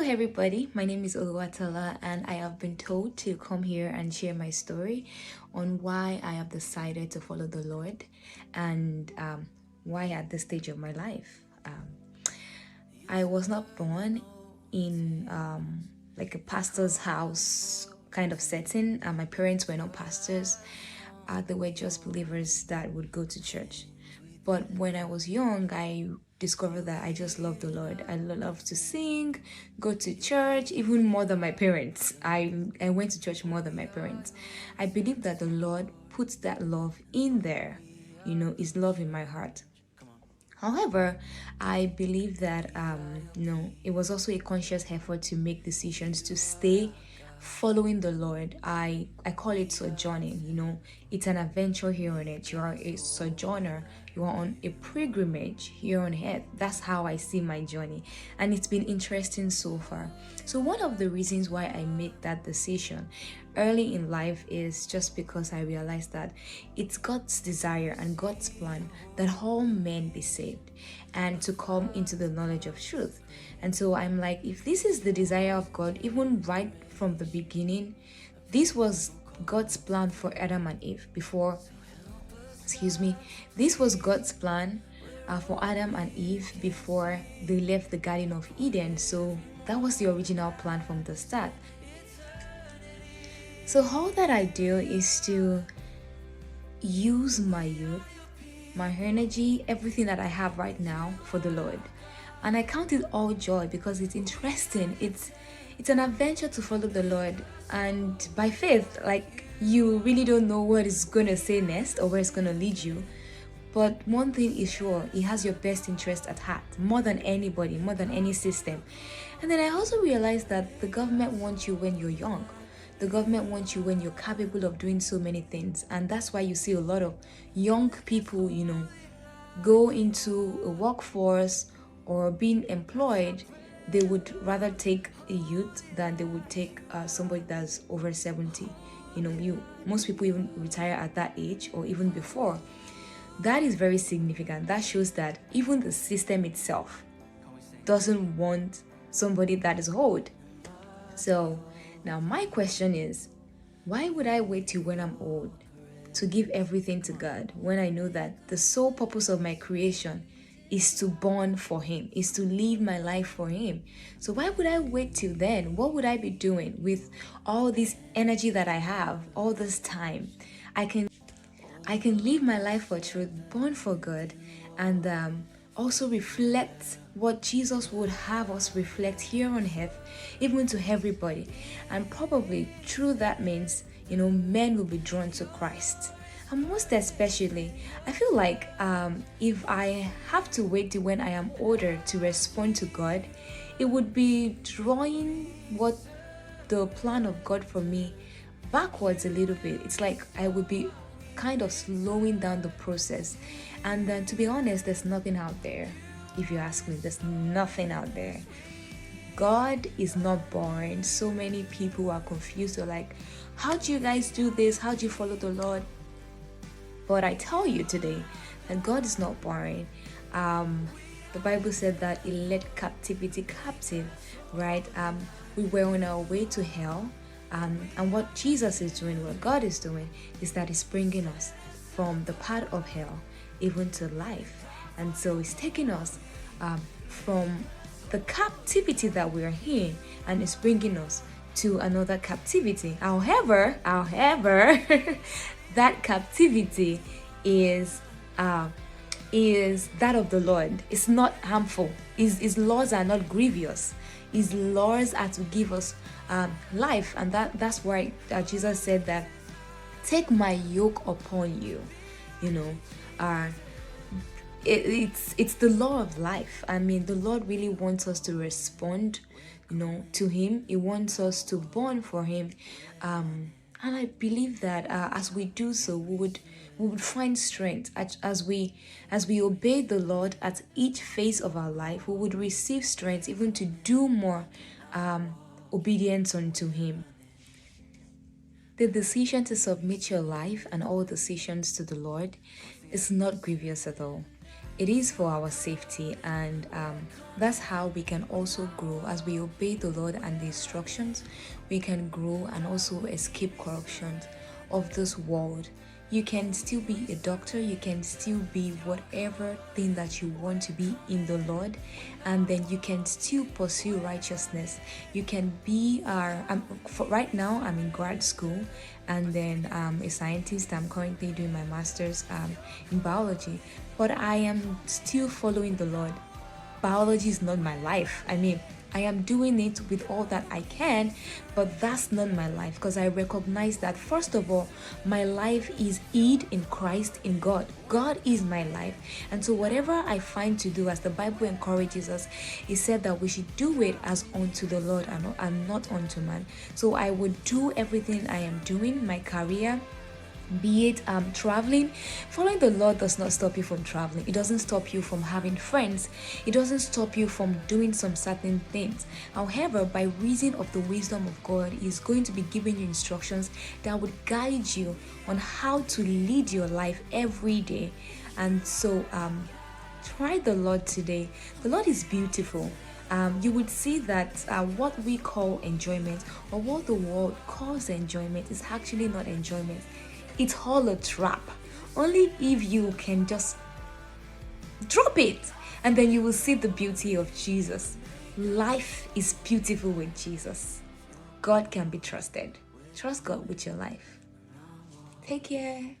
everybody, my name is Oluwatola, and I have been told to come here and share my story on why I have decided to follow the Lord and why at this stage of my life. I was not born in like a pastor's house kind of setting. My parents were not pastors, they were just believers that would go to church. But when I was young, I discovered that I just love the Lord. I love to sing, go to church, even more than my parents. I went to church more than my parents. I believe that the Lord puts that love in there, His love in my heart. However, I believe that it was also a conscious effort to make decisions to stay following the Lord. I call it sojourning. It's an adventure here on earth. You are a sojourner. You are on a pilgrimage here on earth. That's how I see my journey, and it's been interesting so far. So one of the reasons why I made that decision early in life is just because I realized that it's God's desire and God's plan that all men be saved and to come into the knowledge of truth. And so I'm like, if this is the desire of God, even right from the beginning, this was God's plan for Adam and Eve this was God's plan for Adam and Eve before they left the Garden of Eden. So that was the original plan from the start. So all that I do is to use my youth, my energy, everything that I have right now for the Lord. And I count it all joy because it's interesting. It's an adventure to follow the Lord. And by faith, like, you really don't know what it's going to say next or where it's going to lead you. But one thing is sure, He has your best interest at heart, more than anybody, more than any system. And then I also realized that the government wants you when you're young. The government wants you when you're capable of doing so many things. And that's why you see a lot of young people, go into a workforce or being employed. They would rather take a youth than they would take somebody that's over 70. Most people even retire at that age or even before. That is very significant. That shows that even the system itself doesn't want somebody that is old. So now my question is, why would I wait till when I'm old to give everything to God when I know that the sole purpose of my creation is to burn for Him, is to live my life for Him? So why would I wait till then? What would I be doing with all this energy that I have, all this time? I can live my life for truth, born for God, and also reflect what Jesus would have us reflect here on earth, even to everybody. And probably through that means, men will be drawn to Christ. And most especially, I feel like if I have to wait till when I am older to respond to God, it would be drawing what the plan of God for me backwards a little bit. It's like I would be kind of slowing down the process. And then, to be honest, there's nothing out there. If you ask me, there's nothing out there. God is not boring. So many people are confused. They're like, how do you guys do this? How do you follow the Lord? But I tell you today that God is not boring. The Bible said that He led captivity captive, right? We were on our way to hell. And what Jesus is doing, what God is doing, is that He's bringing us from the part of hell even to life. And so He's taking us from the captivity that we're in, and He's bringing us to another captivity. However, that captivity is that of the Lord. It's not harmful. His laws are not grievous. His laws are to give us life, and that's why Jesus said that, take my yoke upon you. It's the law of life. I mean, the Lord really wants us to respond, to Him. He wants us to burn for Him, and I believe that as we do so, we would find strength as we obey the Lord at each phase of our life. We would receive strength even to do more obedience unto Him. The decision to submit your life and all decisions to the Lord is not grievous at all. it is for our safety, and that's how we can also grow. As we obey the Lord and the instructions, we can grow and also escape corruption of this world. You can still be a doctor, you can still be whatever thing that you want to be in the Lord, and then you can still pursue righteousness. You can be right now I'm in grad school, and then a scientist. I'm currently doing my master's in biology, but I am still following the Lord. Biology is not my life. I mean, I am doing it with all that I can, but that's not my life, because I recognize that first of all, my life is hid in Christ, in God. God is my life. And so whatever I find to do, as the Bible encourages us, it said that we should do it as unto the Lord and not unto man. So I would do everything I am doing, my career, be it traveling. Following the Lord does not stop you from traveling. It doesn't stop you from having friends. It doesn't stop you from doing some certain things. However, by reason of the wisdom of God, He's going to be giving you instructions that would guide you on how to lead your life every day. And so try the Lord today. The Lord is beautiful. You would see that what we call enjoyment, or what the world calls enjoyment, is actually not enjoyment. It's all a trap. Only if you can just drop it, and then you will see the beauty of Jesus. Life is beautiful with Jesus. God can be trusted. Trust God with your life. Take care.